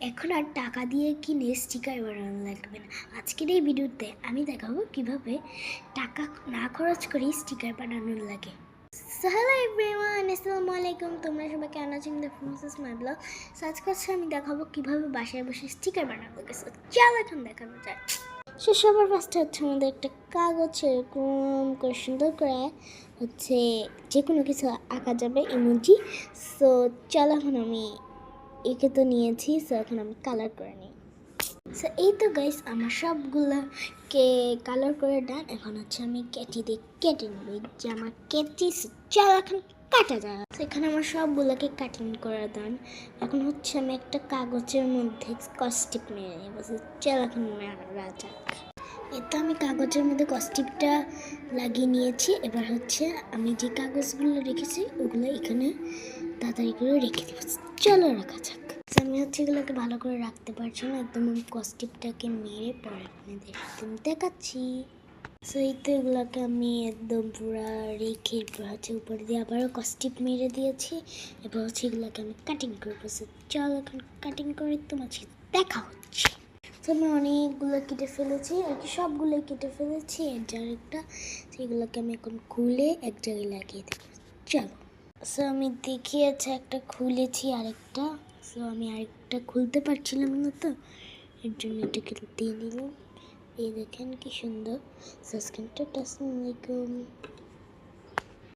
এখন আর টাকা দিয়ে কিনে স্টিকার বানানো লাগবে না। আজকের এই ভিডিওতে আমি দেখাবো কিভাবে টাকা না খরচ করে স্টিকার বানানো লাগে। সো হ্যালো এভরিওয়ান, আসসালামু আলাইকুম। তোমরা সবাই কেমন আছো? This my blog. সো আজকে আমি দেখাবো কিভাবে বাসায় বসে স্টিকার বানানো লাগে। সো চল এখন দেখানো যায়। সো সবার ফার্স্টে আমাদের একটা কাগজ এরকম করে সুন্দর করে যে কোনো কিছু আঁকা যাবে ইমোজি। সো চল এখন আমি একে তো নিয়েছি। সো এখন আমি কালার করে নিই। সো এই তো গাইস আমার সবগুলোকে কালার করে ডান। এখন আমি কেটে নেব। যে আমার কেটে চল এখন কাটা যায়। এখানে আমার সবগুলোকে কাটিং করে দেন। এখন আমি একটা কাগজের মধ্যে কস্টিপ মেরে নেব। চল এখন মারা যাক। এতে আমি কাগজের মধ্যে কস্টিপটা লাগিয়ে নিয়েছি। এবার আমি যে কাগজগুলো রেখেছি ওগুলো এখানে তাড়াতাড়ি করে রেখে দেবো। চলো রাখা যাক। আমি এগুলোকে ভালো করে রাখতে পারছি না, একদম আমি কস্টিপটাকে মেরে পরে আপনাদের দেখাচ্ছি। সো এই তো এগুলোকে আমি একদম পুরো রেখে উপর দিয়ে আবারও কস্টিপ মেরে দিয়েছি। এবার এগুলোকে আমি কাটিং করবো। চল এখন কাটিং করে তোমার দেখা হচ্ছে। তো আমি অনেকগুলো কেটে ফেলেছি, আর কি সবগুলোই কেটে ফেলেছি। এর যার একটা সেগুলোকে আমি এখন খুলে এক জায়গায় লাগিয়ে দেবো। চলো। সো আমি দেখিয়েছি একটা খুলেছি আরেকটা। সো আমি আরেকটা খুলতে পারছিলাম না, তো এর জন্য এটাকে দিয়ে নিলাম। এই দেখেন কি সুন্দর। আসসালামু আলাইকুম।